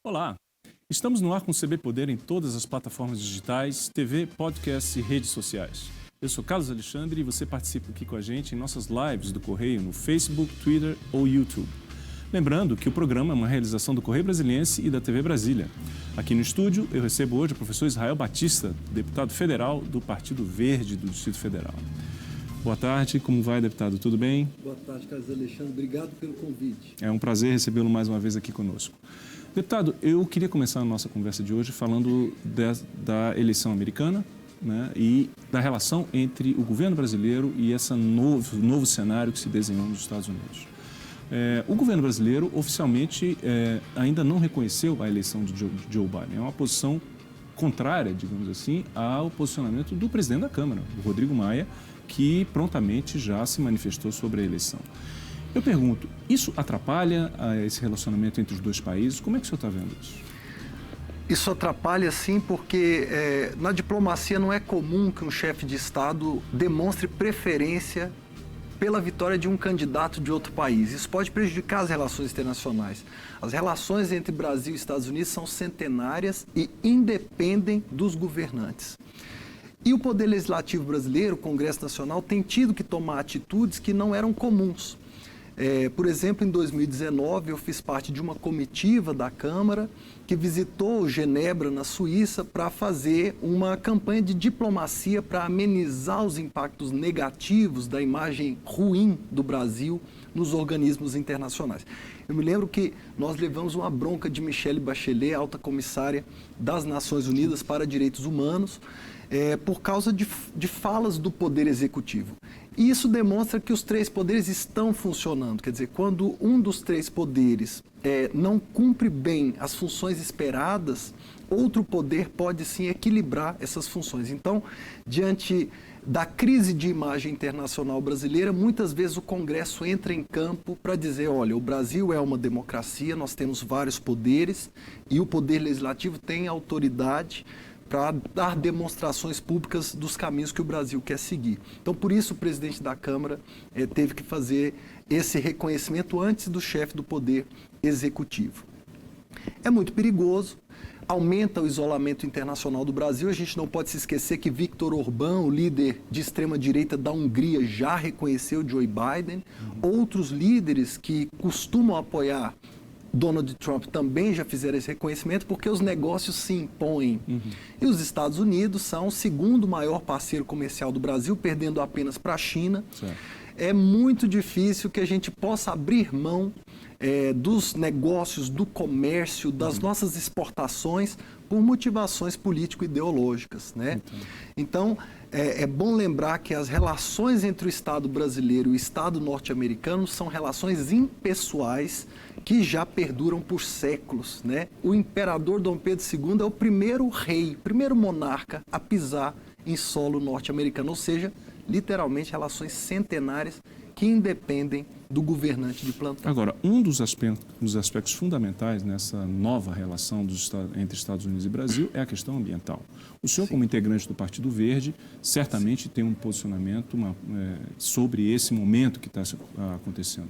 Olá, estamos no ar com o CB Poder em todas as plataformas digitais, TV, podcast e redes sociais. Eu sou Carlos Alexandre e você participa aqui com a gente em nossas lives do Correio no Facebook, Twitter ou YouTube. Lembrando que o programa é uma realização do Correio Brasiliense e da TV Brasília. Aqui no estúdio eu recebo hoje o professor Israel Batista, deputado federal do Partido Verde do Distrito Federal. Boa tarde, como vai, deputado? Tudo bem? Boa tarde, Carlos Alexandre. Obrigado pelo convite. É um prazer recebê-lo mais uma vez aqui conosco. Deputado, eu queria começar a nossa conversa de hoje falando da eleição americana, né, e da relação entre o governo brasileiro e esse novo cenário que se desenhou nos Estados Unidos. O governo brasileiro oficialmente ainda não reconheceu a eleição de Joe Biden. É uma posição contrária, digamos assim, ao posicionamento do presidente da Câmara, o Rodrigo Maia, que prontamente já se manifestou sobre a eleição. Eu pergunto, isso atrapalha esse relacionamento entre os dois países? Como é que o senhor está vendo isso? Isso atrapalha, sim, porque na diplomacia não é comum que um chefe de Estado demonstre preferência pela vitória de um candidato de outro país. Isso pode prejudicar as relações internacionais. As relações entre Brasil e Estados Unidos são centenárias e independem dos governantes. E o Poder Legislativo brasileiro, o Congresso Nacional, tem tido que tomar atitudes que não eram comuns. Por exemplo, em 2019, eu fiz parte de uma comitiva da Câmara que visitou Genebra, na Suíça, para fazer uma campanha de diplomacia para amenizar os impactos negativos da imagem ruim do Brasil nos organismos internacionais. Eu me lembro que nós levamos uma bronca de Michelle Bachelet, alta comissária das Nações Unidas para Direitos Humanos, por causa de falas do Poder Executivo. E isso demonstra que os três poderes estão funcionando. Quer dizer, quando um dos três poderes não cumpre bem as funções esperadas, outro poder pode sim equilibrar essas funções. Então, diante da crise de imagem internacional brasileira, muitas vezes o Congresso entra em campo para dizer, olha, o Brasil é uma democracia, nós temos vários poderes e o Poder Legislativo tem autoridade para dar demonstrações públicas dos caminhos que o Brasil quer seguir. Então, por isso, o presidente da Câmara teve que fazer esse reconhecimento antes do chefe do Poder Executivo. É muito perigoso, aumenta o isolamento internacional do Brasil. A gente não pode se esquecer que Viktor Orbán, o líder de extrema-direita da Hungria, já reconheceu Joe Biden. Outros líderes que costumam apoiar Donald Trump também já fizeram esse reconhecimento porque os negócios se impõem. E os Estados Unidos são o segundo maior parceiro comercial do Brasil, perdendo apenas para a China. Certo. É muito difícil que a gente possa abrir mão dos negócios, do comércio, das nossas exportações por motivações político-ideológicas, né? Então, é bom lembrar que as relações entre o Estado brasileiro e o Estado norte-americano são relações impessoais que já perduram por séculos, né? O imperador Dom Pedro II é o primeiro rei, primeiro monarca a pisar em solo norte-americano, ou seja, literalmente relações centenárias que independem do governante de plantão. Agora, um dos aspectos fundamentais nessa nova relação entre Estados Unidos e Brasil é a questão ambiental. O senhor, como integrante do Partido Verde, certamente tem um posicionamento sobre esse momento que está acontecendo.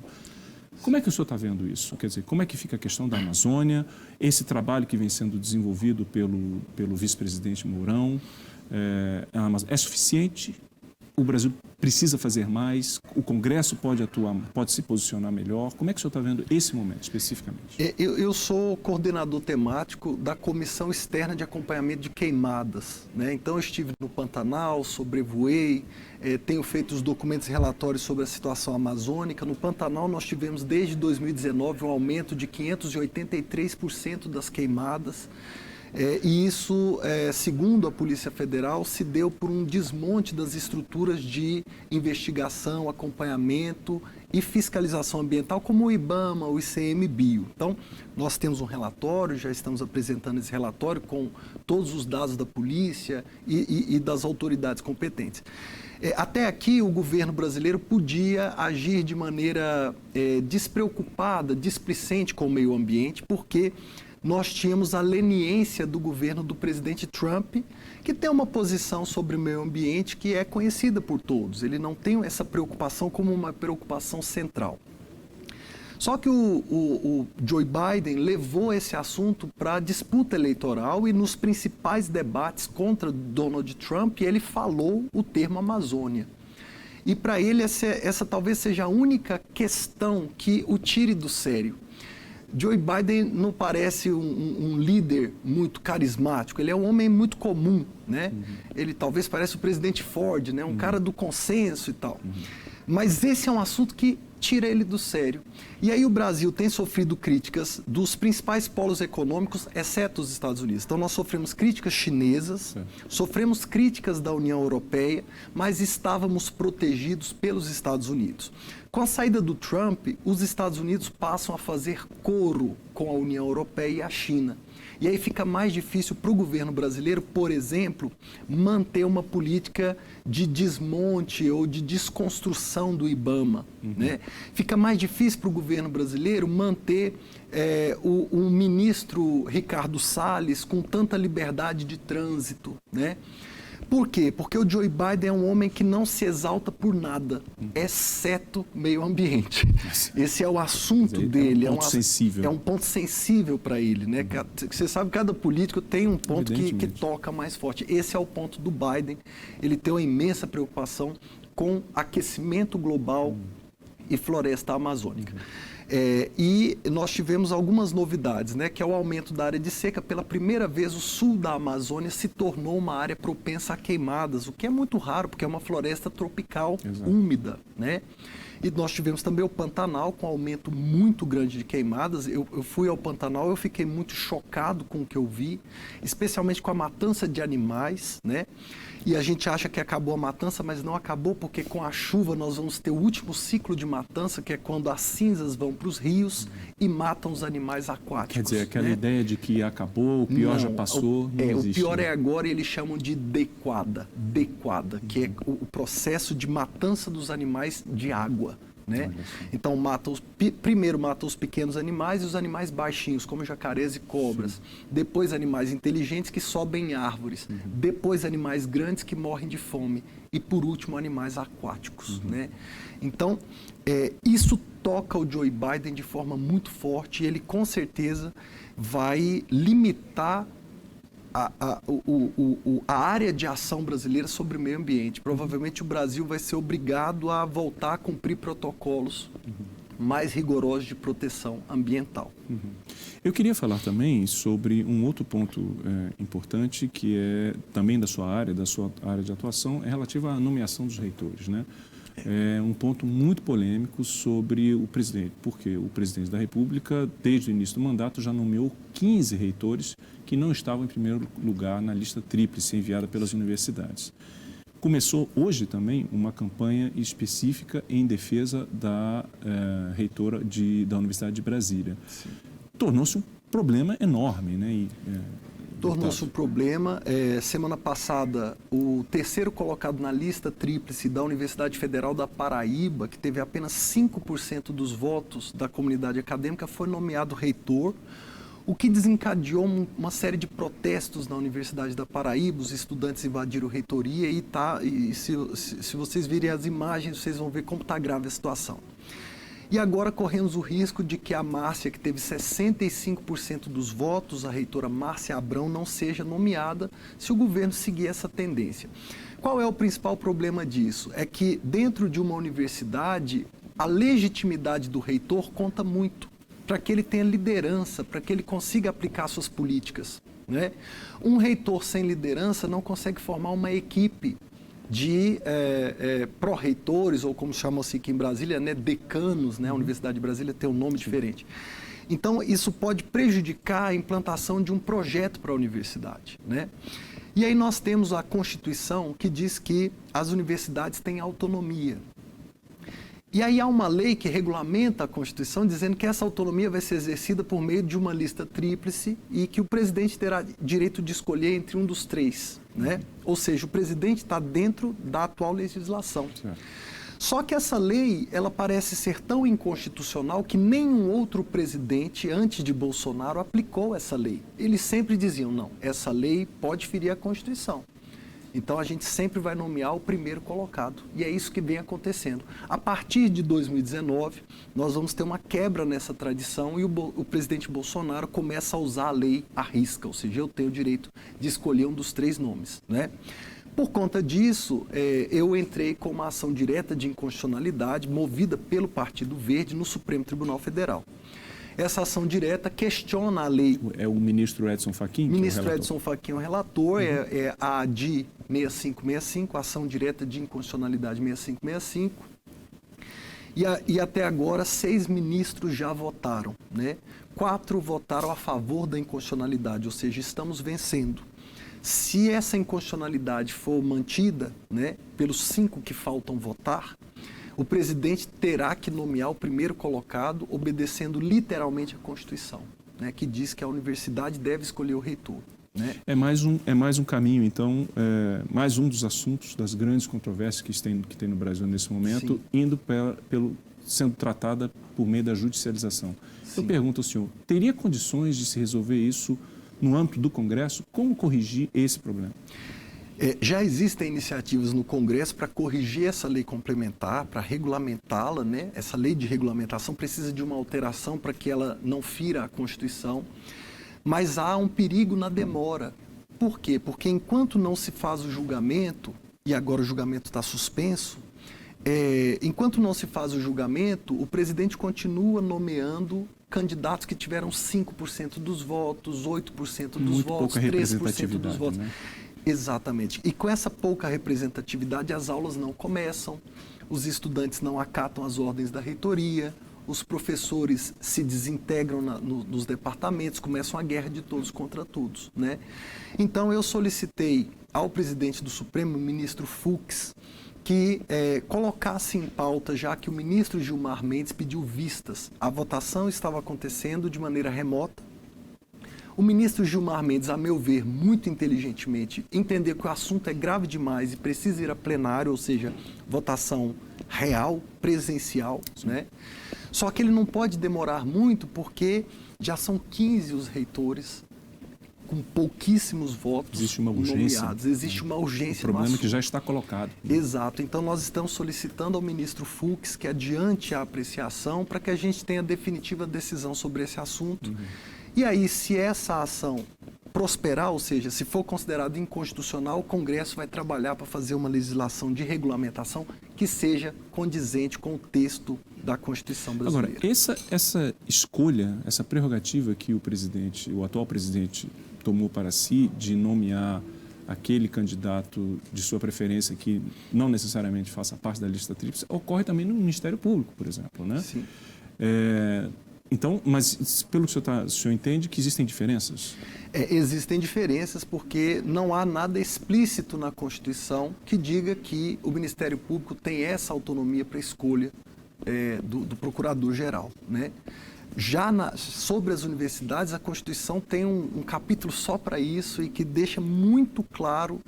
Como é que o senhor está vendo isso? Quer dizer, como é que fica a questão da Amazônia, esse trabalho que vem sendo desenvolvido pelo vice-presidente Mourão? É suficiente? O Brasil precisa fazer mais? O Congresso pode atuar, pode se posicionar melhor? Como é que o senhor está vendo esse momento, especificamente? Eu sou coordenador temático da Comissão Externa de Acompanhamento de Queimadas, né? Então, eu estive no Pantanal, sobrevoei, tenho feito os documentos e relatórios sobre a situação amazônica. No Pantanal, nós tivemos, desde 2019, um aumento de 583% das queimadas. E isso, segundo a Polícia Federal, se deu por um desmonte das estruturas de investigação, acompanhamento e fiscalização ambiental, como o IBAMA, o ICMBio. Então, nós temos um relatório, já estamos apresentando esse relatório com todos os dados da polícia e das autoridades competentes. Até aqui, o governo brasileiro podia agir de maneira despreocupada, displicente com o meio ambiente, porque nós tínhamos a leniência do governo do presidente Trump, que tem uma posição sobre o meio ambiente que é conhecida por todos. Ele não tem essa preocupação como uma preocupação central. Só que o Joe Biden levou esse assunto para a disputa eleitoral e nos principais debates contra Donald Trump, ele falou o termo Amazônia. E para ele essa talvez seja a única questão que o tire do sério. Joe Biden não parece um líder muito carismático, ele é um homem muito comum, né? Ele talvez pareça o presidente Ford, né? Um cara do consenso e tal. Mas esse é um assunto que tira ele do sério. E aí o Brasil tem sofrido críticas dos principais polos econômicos, exceto os Estados Unidos. Então nós sofremos críticas chinesas, sofremos críticas da União Europeia, mas estávamos protegidos pelos Estados Unidos. Com a saída do Trump, os Estados Unidos passam a fazer coro com a União Europeia e a China. E aí fica mais difícil para o governo brasileiro, por exemplo, manter uma política de desmonte ou de desconstrução do IBAMA. Né? Fica mais difícil para o governo brasileiro manter o ministro Ricardo Salles com tanta liberdade de trânsito. Né? Por quê? Porque o Joe Biden é um homem que não se exalta por nada, exceto meio ambiente. Esse é o assunto dele. É um ponto sensível. É um ponto sensível para ele, né? Você sabe que cada político tem um ponto que toca mais forte. Esse é o ponto do Biden. Ele tem uma imensa preocupação com aquecimento global e floresta amazônica. E nós tivemos algumas novidades, né, que é o aumento da área de seca. Pela primeira vez, o sul da Amazônia se tornou uma área propensa a queimadas, o que é muito raro, porque é uma floresta tropical úmida, né? E nós tivemos também o Pantanal, com um aumento muito grande de queimadas. Eu fui ao Pantanal, eu fiquei muito chocado com o que eu vi, especialmente com a matança de animais, né? E a gente acha que acabou a matança, mas não acabou, porque com a chuva nós vamos ter o último ciclo de matança, que é quando as cinzas vão para os rios e matam os animais aquáticos. Quer dizer, aquela ideia de que acabou, o pior já passou, não existe. O pior é agora, e eles chamam de dequada, que é o processo de matança dos animais de água. Né? Então primeiro mata os pequenos animais e os animais baixinhos, como jacarés e cobras. Depois animais inteligentes que sobem em árvores. Depois animais grandes que morrem de fome. E por último animais aquáticos. Né? Então isso toca o Joe Biden de forma muito forte e ele com certeza vai limitar a área de ação brasileira sobre o meio ambiente. Provavelmente o Brasil vai ser obrigado a voltar a cumprir protocolos mais rigorosos de proteção ambiental. Eu queria falar também sobre um outro ponto importante, que é também da sua área de atuação, é relativa à nomeação dos reitores, né? É um ponto muito polêmico sobre o presidente, porque o presidente da República, desde o início do mandato, já nomeou 15 reitores que não estavam em primeiro lugar na lista tríplice enviada pelas universidades. Começou hoje também uma campanha específica em defesa da reitora da Universidade de Brasília. Tornou-se um problema enorme, né? Tornou-se um problema. Semana passada, o terceiro colocado na lista tríplice da Universidade Federal da Paraíba, que teve apenas 5% dos votos da comunidade acadêmica, foi nomeado reitor, o que desencadeou uma série de protestos na Universidade da Paraíba. Os estudantes invadiram a reitoria e se vocês virem as imagens, vocês vão ver como está grave a situação. E agora corremos o risco de que a Márcia, que teve 65% dos votos, a reitora Márcia Abrão, não seja nomeada se o governo seguir essa tendência. Qual é o principal problema disso? É que dentro de uma universidade, a legitimidade do reitor conta muito, para que ele tenha liderança, para que ele consiga aplicar suas políticas. Né? Um reitor sem liderança não consegue formar uma equipe de pró-reitores, ou como chamam-se aqui em Brasília, né, decanos, né? A Universidade de Brasília tem um nome diferente. Então, isso pode prejudicar a implantação de um projeto para a universidade. Né? E aí nós temos a Constituição que diz que as universidades têm autonomia. E aí há uma lei que regulamenta a Constituição dizendo que essa autonomia vai ser exercida por meio de uma lista tríplice e que o presidente terá direito de escolher entre um dos três. Né? Ou seja, o presidente está dentro da atual legislação. Certo. Só que essa lei, ela parece ser tão inconstitucional que nenhum outro presidente, antes de Bolsonaro, aplicou essa lei. Eles sempre diziam, não, essa lei pode ferir a Constituição. Então a gente sempre vai nomear o primeiro colocado. E é isso que vem acontecendo. A partir de 2019, nós vamos ter uma quebra nessa tradição e o presidente Bolsonaro começa a usar a lei à risca, ou seja, eu tenho o direito de escolher um dos 3 nomes, né? Por conta disso, eu entrei com uma ação direta de inconstitucionalidade movida pelo Partido Verde no Supremo Tribunal Federal. Essa ação direta questiona a lei. É o ministro Edson Fachin? Ministro Edson Fachin é o relator, é a ADI 6565, Ação Direta de Inconstitucionalidade 6565. E até agora, 6 ministros já votaram, né? 4 votaram a favor da inconstitucionalidade, ou seja, estamos vencendo. Se essa inconstitucionalidade for mantida, né, pelos 5 que faltam votar, o presidente terá que nomear o primeiro colocado, obedecendo literalmente a Constituição, né, que diz que a universidade deve escolher o reitor. Né? É mais um caminho, então, mais um dos assuntos, das grandes controvérsias que tem no Brasil nesse momento, indo sendo tratada por meio da judicialização. Sim. Eu pergunto ao senhor, teria condições de se resolver isso no âmbito do Congresso? Como corrigir esse problema? Já existem iniciativas no Congresso para corrigir essa lei complementar, para regulamentá-la, né? Essa lei de regulamentação precisa de uma alteração para que ela não fira a Constituição, mas há um perigo na demora. Por quê? Porque enquanto não se faz o julgamento, e agora o julgamento está suspenso, enquanto não se faz o julgamento, o presidente continua nomeando candidatos que tiveram 5% dos votos, 8% dos votos, 3% dos votos. Né? Exatamente. E com essa pouca representatividade, as aulas não começam, os estudantes não acatam as ordens da reitoria, os professores se desintegram nos departamentos, começam a guerra de todos contra todos. Né? Então, eu solicitei ao presidente do Supremo, o ministro Fux, que colocasse em pauta, já que o ministro Gilmar Mendes pediu vistas. A votação estava acontecendo de maneira remota. O ministro Gilmar Mendes, a meu ver, muito inteligentemente, entendeu que o assunto é grave demais e precisa ir a plenário, ou seja, votação real, presencial, né? Só que ele não pode demorar muito porque já são 15 os reitores com pouquíssimos votos nomeados. Existe uma urgência. O problema é que já está colocado. Exato. Então, nós estamos solicitando ao ministro Fux que adiante a apreciação para que a gente tenha definitiva decisão sobre esse assunto. E aí, se essa ação prosperar, ou seja, se for considerado inconstitucional, o Congresso vai trabalhar para fazer uma legislação de regulamentação que seja condizente com o texto da Constituição brasileira. Agora, essa escolha, essa prerrogativa que o atual presidente tomou para si de nomear aquele candidato de sua preferência que não necessariamente faça parte da lista tríplice, ocorre também no Ministério Público, por exemplo, né? Sim. Então, mas pelo que o senhor entende que existem diferenças? Existem diferenças porque não há nada explícito na Constituição que diga que o Ministério Público tem essa autonomia para a escolha do Procurador-Geral, né? Já sobre as universidades, a Constituição tem um capítulo só para isso e que deixa muito claro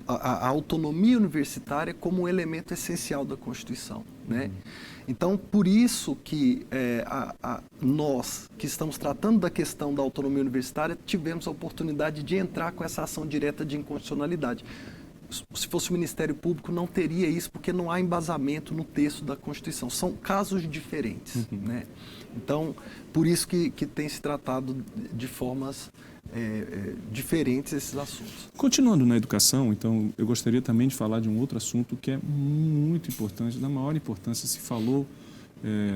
a autonomia universitária como um elemento essencial da Constituição, né? Então, por isso que nós, que estamos tratando da questão da autonomia universitária, tivemos a oportunidade de entrar com essa ação direta de inconstitucionalidade. Se fosse o Ministério Público, não teria isso, porque não há embasamento no texto da Constituição. São casos diferentes, né? Então, por isso que tem se tratado de formas diferentes esses assuntos. Continuando na educação, então, eu gostaria também de falar de um outro assunto que é muito importante, da maior importância, se falou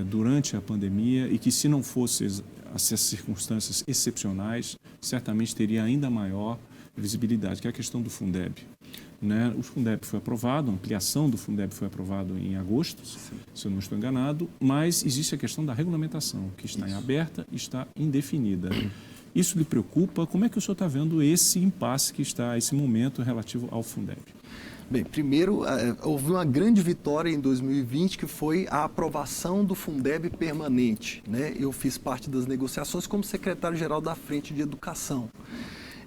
durante a pandemia e que, se não fossem essas circunstâncias excepcionais, certamente teria ainda maior visibilidade, que é a questão do Fundeb. Né? O Fundeb foi aprovado, a ampliação do Fundeb foi aprovado em agosto, se eu não estou enganado, mas existe a questão da regulamentação, que está em aberta e está indefinida. Isso lhe preocupa? Como é que o senhor está vendo esse impasse que está, esse momento relativo ao Fundeb? Bem, primeiro, houve uma grande vitória em 2020, que foi a aprovação do Fundeb permanente, né? Eu fiz parte das negociações como secretário-geral da Frente de Educação.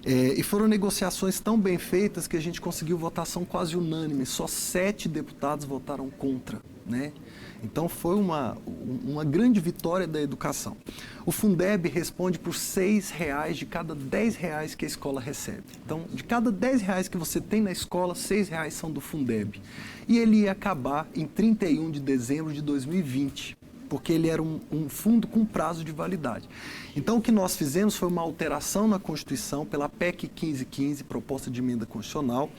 E foram negociações tão bem feitas que a gente conseguiu votação quase unânime. Só 7 deputados votaram contra, né? Então foi uma grande vitória da educação. O Fundeb responde por R$6 de cada R$10 que a escola recebe. Então, de cada R$10 que você tem na escola, R$6 são do Fundeb. E ele ia acabar em 31 de dezembro de 2020, porque ele era um fundo com prazo de validade. Então, o que nós fizemos foi uma alteração na Constituição pela PEC 1515, proposta de emenda constitucional,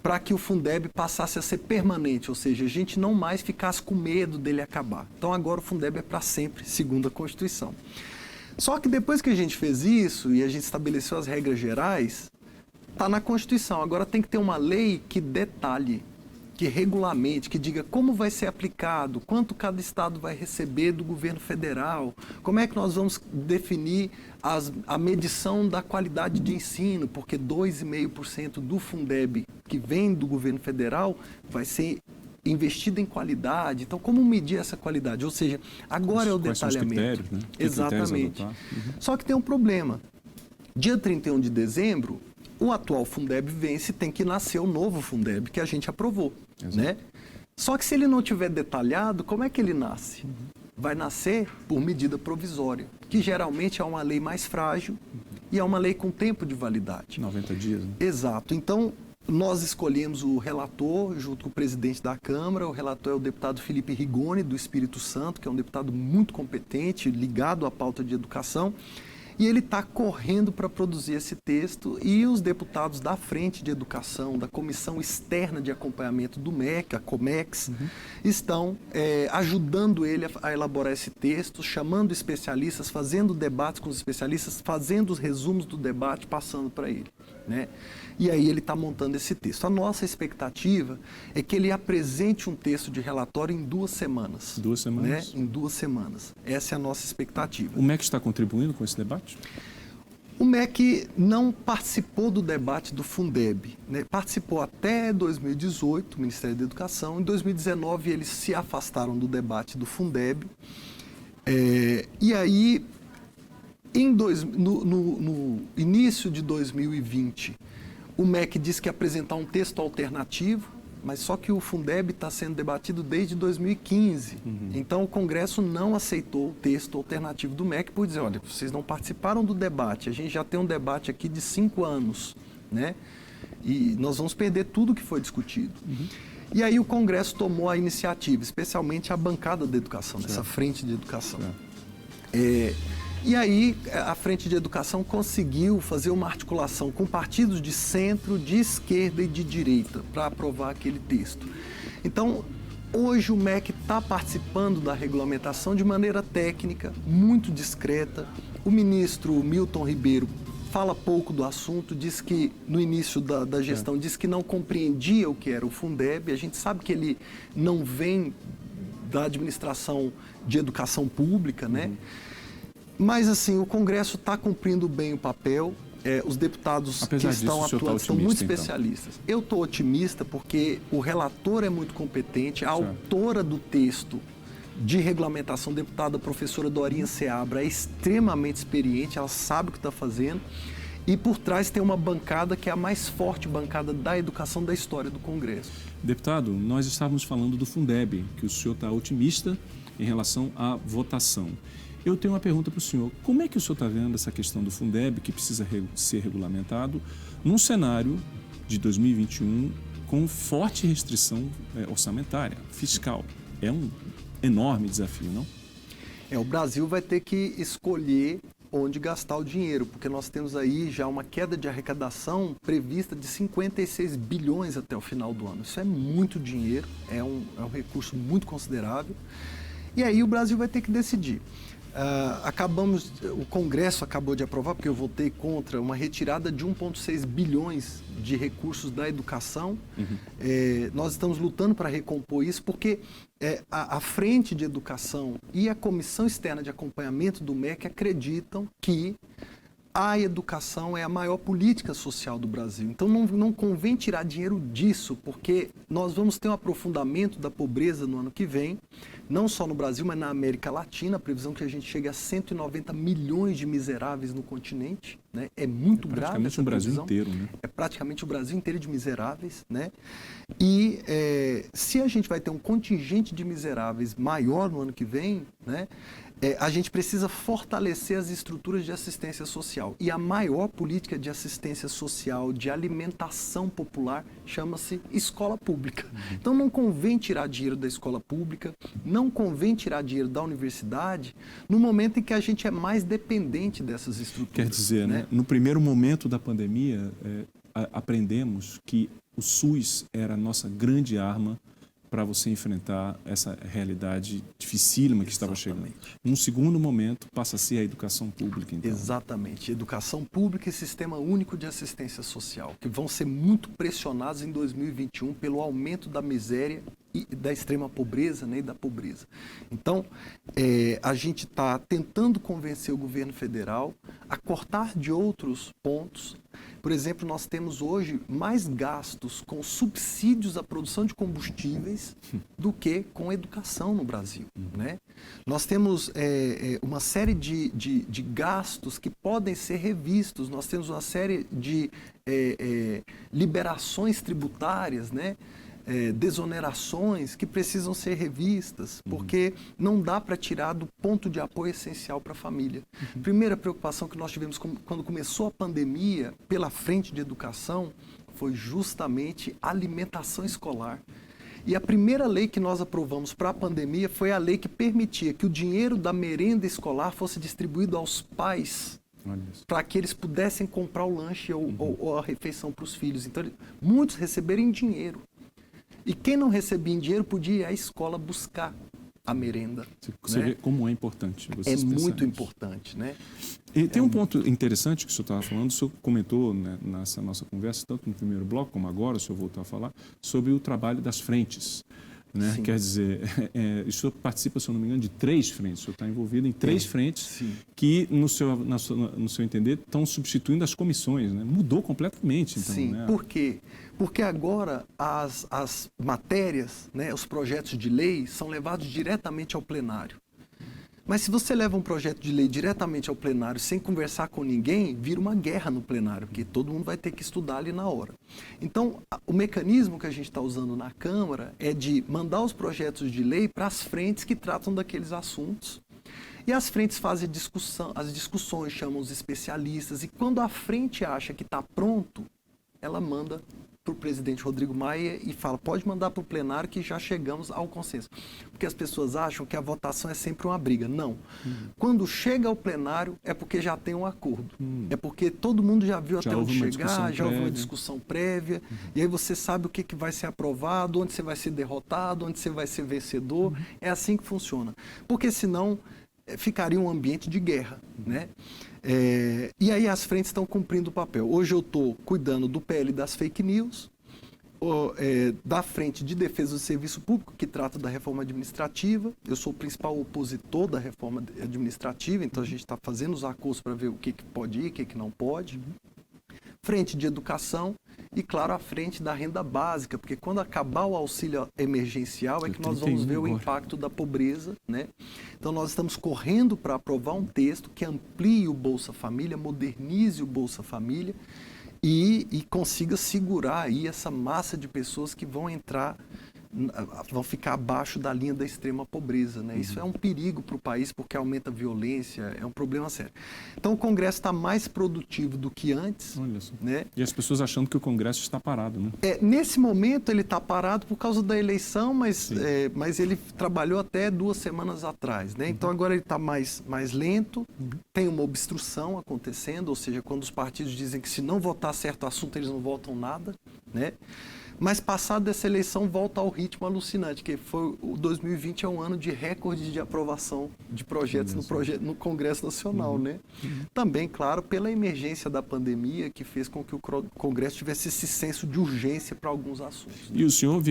para que o Fundeb passasse a ser permanente, ou seja, a gente não mais ficasse com medo dele acabar. Então agora o Fundeb é para sempre, segundo a Constituição. Só que depois que a gente fez isso e a gente estabeleceu as regras gerais, está na Constituição. Agora tem que ter uma lei que detalhe, que regulamente, que diga como vai ser aplicado, quanto cada estado vai receber do governo federal, como é que nós vamos definir a medição da qualidade de ensino, porque 2,5% do Fundeb que vem do governo federal vai ser investido em qualidade. Então, como medir essa qualidade? Ou seja, agora é o detalhamento. Critérios, né? Exatamente. Só que tem um problema. Dia 31 de dezembro, o atual Fundeb vence e tem que nascer o novo Fundeb que a gente aprovou, né? Só que se ele não tiver detalhado, como é que ele nasce? Vai nascer por medida provisória, que geralmente é uma lei mais frágil e é uma lei com tempo de validade. 90 dias, né? Exato. Então, nós escolhemos o relator junto com o presidente da Câmara. O relator é o deputado Felipe Rigoni, do Espírito Santo, que é um deputado muito competente, ligado à pauta de educação. E ele está correndo para produzir esse texto, e os deputados da Frente de Educação, da Comissão Externa de Acompanhamento do MEC, a COMEX, estão ajudando ele a elaborar esse texto, chamando especialistas, fazendo debates com os especialistas, fazendo os resumos do debate, passando para ele, né? E aí ele está montando esse texto. A nossa expectativa é que ele apresente um texto de relatório em 2 semanas. 2 semanas? Né? Em 2 semanas. Essa é a nossa expectativa. O MEC está contribuindo com esse debate? O MEC não participou do debate do Fundeb, né? Participou até 2018, o Ministério da Educação. Em 2019, eles se afastaram do debate do Fundeb. E aí, no início de 2020, o MEC disse que ia apresentar um texto alternativo, mas só que o Fundeb está sendo debatido desde 2015. Então, o Congresso não aceitou o texto alternativo do MEC por dizer, olha, vocês não participaram do debate, a gente já tem um debate aqui de 5 anos, né? E nós vamos perder tudo que foi discutido. E aí o Congresso tomou a iniciativa, especialmente a bancada da educação, essa frente de educação. E aí a Frente de Educação conseguiu fazer uma articulação com partidos de centro, de esquerda e de direita para aprovar aquele texto. Então, hoje o MEC está participando da regulamentação de maneira técnica, muito discreta. O ministro Milton Ribeiro fala pouco do assunto, diz que no início da gestão, disse que não compreendia o que era o Fundeb. A gente sabe que ele não vem da administração de educação pública, né? Mas, assim, o Congresso está cumprindo bem o papel. Os deputados que estão atuando são muito especialistas. Então. Eu estou otimista porque o relator é muito competente, a autora do texto de regulamentação, deputada professora Dorinha Seabra, é extremamente experiente, ela sabe o que está fazendo. E por trás tem uma bancada que é a mais forte bancada da educação da história do Congresso. Deputado, nós estávamos falando do Fundeb, que o senhor está otimista em relação à votação. Eu tenho uma pergunta para o senhor. Como é que o senhor está vendo essa questão do Fundeb, que precisa ser regulamentado, num cenário de 2021 com forte restrição orçamentária, fiscal? É um enorme desafio, não? O Brasil vai ter que escolher onde gastar o dinheiro, porque nós temos aí já uma queda de arrecadação prevista de 56 bilhões até o final do ano. Isso é muito dinheiro, é um recurso muito considerável. E aí o Brasil vai ter que decidir. O Congresso acabou de aprovar, porque eu votei contra, uma retirada de 1,6 bilhões de recursos da educação. Nós estamos lutando para recompor isso, porque a Frente de Educação e a Comissão Externa de Acompanhamento do MEC acreditam que a educação é a maior política social do Brasil. Então não convém tirar dinheiro disso, porque nós vamos ter um aprofundamento da pobreza no ano que vem, não só no Brasil, mas na América Latina. A previsão é que a gente chegue a 190 milhões de miseráveis no continente, né? É muito grave praticamente essa o Brasil previsão. inteiro, né? É praticamente o Brasil inteiro de miseráveis, né? E se a gente vai ter um contingente de miseráveis maior no ano que vem, né? A gente precisa fortalecer as estruturas de assistência social. E a maior política de assistência social, de alimentação popular, chama-se escola pública. Então não convém tirar dinheiro da escola pública, não convém tirar dinheiro da universidade, no momento em que a gente é mais dependente dessas estruturas. Quer dizer, né? No primeiro momento da pandemia, aprendemos que o SUS era a nossa grande arma para você enfrentar essa realidade dificílima que estava chegando. Num segundo momento, passa a ser a educação pública, então. Exatamente. Educação pública e Sistema Único de Assistência Social, que vão ser muito pressionados em 2021 pelo aumento da miséria e da extrema pobreza, né, e da pobreza. Então, a gente está tentando convencer o governo federal a cortar de outros pontos. Por exemplo, nós temos hoje mais gastos com subsídios à produção de combustíveis do que com educação no Brasil, né? Nós temos uma série de gastos que podem ser revistos, nós temos uma série de liberações tributárias, né? Desonerações que precisam ser revistas, porque não dá para tirar do ponto de apoio essencial para a família. Primeira preocupação que nós tivemos quando começou a pandemia, pela frente de educação, foi justamente a alimentação escolar. E a primeira lei que nós aprovamos para a pandemia foi a lei que permitia que o dinheiro da merenda escolar fosse distribuído aos pais, para que eles pudessem comprar o lanche ou a refeição para os filhos. Então, muitos receberam em dinheiro. E quem não recebia em dinheiro podia ir à escola buscar a merenda. Você vê como é importante. É muito importante, né? E tem um ponto interessante que o senhor estava falando, o senhor comentou, né, nessa nossa conversa, tanto no primeiro bloco como agora, o senhor voltou a falar, sobre o trabalho das frentes. Né? Quer dizer, o senhor participa, se eu não me engano, de 3 frentes. O senhor está envolvido em 3 frentes que, no seu entender, estão substituindo as comissões. Né? Mudou completamente. Então, sim, né? Por quê? Porque agora as matérias, né, os projetos de lei são levados diretamente ao plenário. Mas se você leva um projeto de lei diretamente ao plenário sem conversar com ninguém, vira uma guerra no plenário, porque todo mundo vai ter que estudar ali na hora. Então, o mecanismo que a gente está usando na Câmara é de mandar os projetos de lei para as frentes que tratam daqueles assuntos. E as frentes fazem as discussões, chamam os especialistas, e quando a frente acha que está pronto, ela manda para o presidente Rodrigo Maia e fala, pode mandar para o plenário que já chegamos ao consenso. Porque as pessoas acham que a votação é sempre uma briga. Não. Quando chega ao plenário é porque já tem um acordo. É porque todo mundo já viu até onde chegar, já houve uma discussão prévia, e aí você sabe o que vai ser aprovado, onde você vai ser derrotado, onde você vai ser vencedor. É assim que funciona. Porque senão ficaria um ambiente de guerra, né? E aí as frentes estão cumprindo o papel. Hoje eu estou cuidando do PL das fake news, da frente de defesa do serviço público, que trata da reforma administrativa. Eu sou o principal opositor da reforma administrativa, então a gente está fazendo os acordos para ver o que pode ir, o que não pode. Frente de educação e, claro, a frente da renda básica, porque quando acabar o auxílio emergencial é que nós vamos ver o impacto da pobreza, né? Então, nós estamos correndo para aprovar um texto que amplie o Bolsa Família, modernize o Bolsa Família e consiga segurar aí essa massa de pessoas que vão ficar abaixo da linha da extrema pobreza, né? Isso é um perigo para o país porque aumenta a violência, é um problema sério. Então o Congresso está mais produtivo do que antes. Olha só. Né? E as pessoas achando que o Congresso está parado, né? Nesse momento ele está parado por causa da eleição, mas ele trabalhou até 2 semanas atrás, né? Então agora ele está mais lento, tem uma obstrução acontecendo, ou seja, quando os partidos dizem que se não votar certo assunto eles não votam nada, né? Mas passado dessa eleição volta ao ritmo alucinante, que foi o 2020 é um ano de recorde de aprovação de projetos no Congresso Nacional, né? Também, claro, pela emergência da pandemia, que fez com que o Congresso tivesse esse senso de urgência para alguns assuntos. Né? E o senhor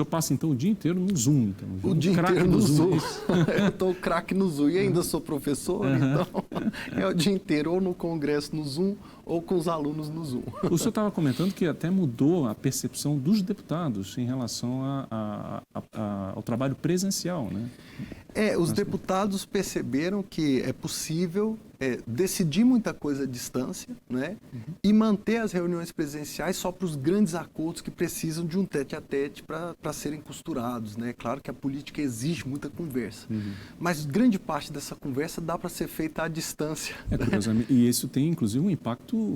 passa então o dia inteiro no Zoom, então? O dia inteiro no Zoom. Eu estou craque no Zoom e ainda sou professor, então é o dia inteiro ou no Congresso no Zoom ou com os alunos no Zoom. O senhor estava comentando que até mudou a percepção dos deputados em relação ao trabalho presencial, né? Os deputados perceberam que é possível decidir muita coisa à distância, né? E manter as reuniões presenciais só para os grandes acordos que precisam de um tete-a-tete para serem costurados, né? Claro que a política exige muita conversa, mas grande parte dessa conversa dá para ser feita à distância. Curiosamente, e isso tem, inclusive, um impacto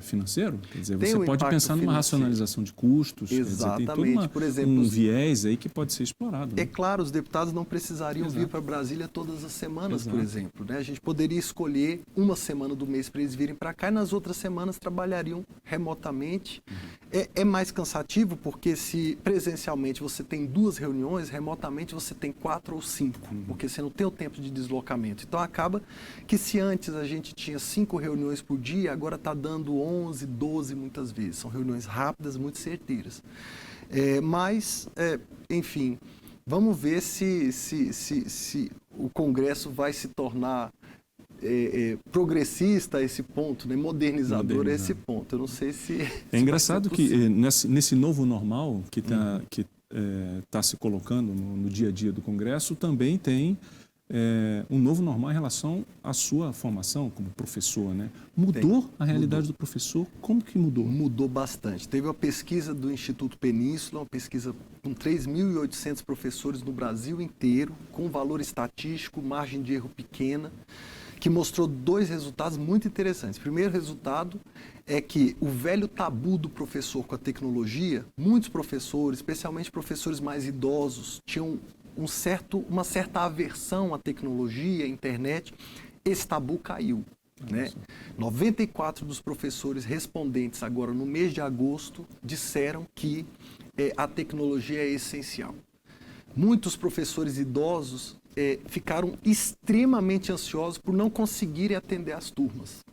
financeiro. Quer dizer, você pode pensar numa racionalização de custos. Exatamente. Quer dizer, tem por exemplo, um viés aí que pode ser explorado. Né? É claro, os deputados não precisariam vir para Brasília todas as semanas, por exemplo. Né? A gente poderia escolher uma semana do mês para eles virem para cá e nas outras semanas trabalhariam remotamente. É mais cansativo porque se presencialmente você tem 2 reuniões, remotamente você tem 4 ou 5, porque você não tem o tempo de deslocamento. Então acaba que se antes a gente tinha 5 reuniões por dia, agora está dando 11, 12 muitas vezes. São reuniões rápidas, muito certeiras. Enfim, vamos ver se o Congresso vai se tornar progressista a esse ponto, né? Modernizador a esse ponto. Eu não sei se... É engraçado que nesse novo normal que está se colocando no dia a dia do Congresso, também tem um novo normal em relação à sua formação como professor, né? Mudou a realidade do professor? Como que mudou? Mudou bastante. Teve uma pesquisa do Instituto Península, uma pesquisa com 3.800 professores no Brasil inteiro, com valor estatístico, margem de erro pequena, que mostrou 2 resultados muito interessantes. O primeiro resultado é que o velho tabu do professor com a tecnologia, muitos professores, especialmente professores mais idosos, tinham uma certa aversão à tecnologia, à internet. Esse tabu caiu. Né? 94 dos professores respondentes agora no mês de agosto disseram que a tecnologia é essencial. Muitos professores idosos ficaram extremamente ansiosos por não conseguirem atender as turmas.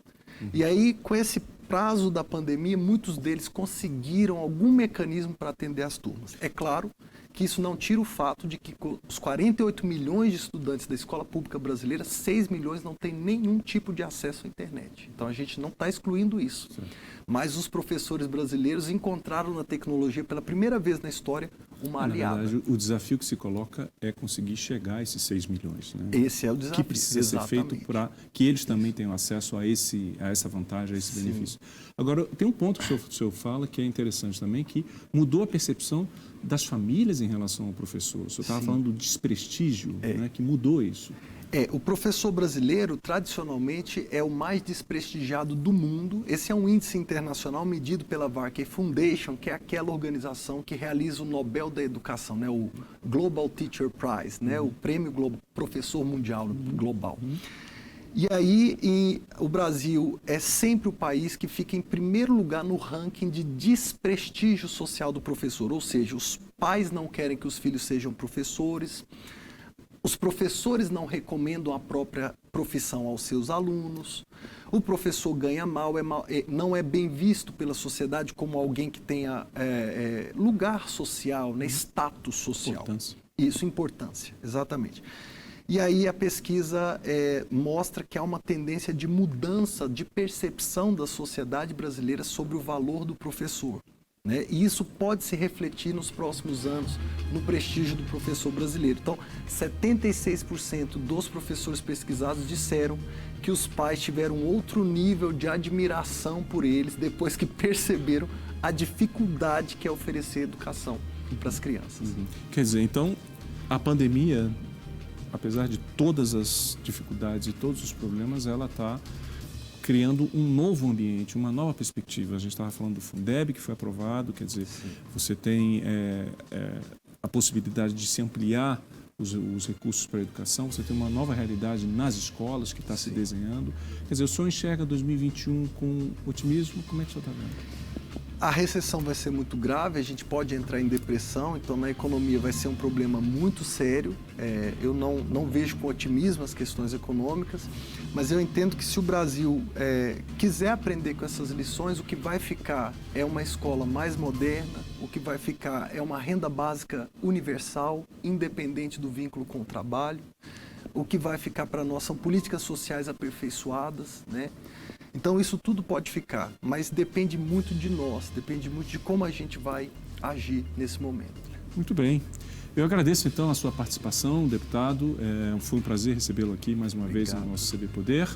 E aí, com esse prazo da pandemia, muitos deles conseguiram algum mecanismo para atender as turmas. É claro que isso não tira o fato de que os 48 milhões de estudantes da escola pública brasileira, 6 milhões não têm nenhum tipo de acesso à internet. Então, a gente não está excluindo isso. Sim. Mas os professores brasileiros encontraram na tecnologia, pela primeira vez na história, uma aliada. Na verdade, o desafio que se coloca é conseguir chegar a esses 6 milhões. Né? Esse é o desafio. Que precisa ser feito para que eles também tenham acesso a essa vantagem, a esse benefício. Agora, tem um ponto que o senhor fala que é interessante também, que mudou a percepção das famílias em relação ao professor. O senhor estava falando do desprestígio, né, que mudou isso. O professor brasileiro, tradicionalmente, é o mais desprestigiado do mundo. Esse é um índice internacional medido pela Varkey Foundation, que é aquela organização que realiza o Nobel da Educação, né? O Global Teacher Prize, né? O prêmio Professor Mundial Global. E aí, o Brasil é sempre o país que fica em primeiro lugar no ranking de desprestígio social do professor. Ou seja, os pais não querem que os filhos sejam professores, os professores não recomendam a própria profissão aos seus alunos, o professor ganha mal, não é bem visto pela sociedade como alguém que tenha lugar social, né, status social. Importância. Isso, importância, exatamente. E aí a pesquisa mostra que há uma tendência de mudança de percepção da sociedade brasileira sobre o valor do professor. Né? E isso pode se refletir nos próximos anos no prestígio do professor brasileiro. Então, 76% dos professores pesquisados disseram que os pais tiveram outro nível de admiração por eles depois que perceberam a dificuldade que é oferecer educação para as crianças. Quer dizer, então, a pandemia, apesar de todas as dificuldades e todos os problemas, ela está criando um novo ambiente, uma nova perspectiva. A gente estava falando do Fundeb, que foi aprovado, quer dizer, você tem a possibilidade de se ampliar os recursos para a educação, você tem uma nova realidade nas escolas que está se desenhando. Quer dizer, o senhor enxerga 2021 com otimismo? Como é que o senhor está vendo? A recessão vai ser muito grave, a gente pode entrar em depressão, então na economia vai ser um problema muito sério. Eu não vejo com otimismo as questões econômicas, mas eu entendo que se o Brasil quiser aprender com essas lições, o que vai ficar é uma escola mais moderna, o que vai ficar é uma renda básica universal, independente do vínculo com o trabalho, o que vai ficar para nós são políticas sociais aperfeiçoadas, né? Então, isso tudo pode ficar, mas depende muito de nós, depende muito de como a gente vai agir nesse momento. Muito bem. Eu agradeço, então, a sua participação, deputado. Foi um prazer recebê-lo aqui mais uma vez no nosso CB Poder.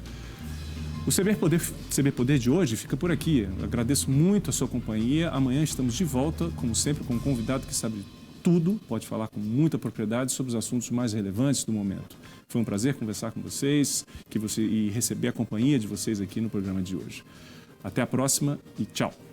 O CB Poder de hoje fica por aqui. Eu agradeço muito a sua companhia. Amanhã estamos de volta, como sempre, com um convidado que sabe tudo, pode falar com muita propriedade sobre os assuntos mais relevantes do momento. Foi um prazer conversar com vocês e receber a companhia de vocês aqui no programa de hoje. Até a próxima e tchau!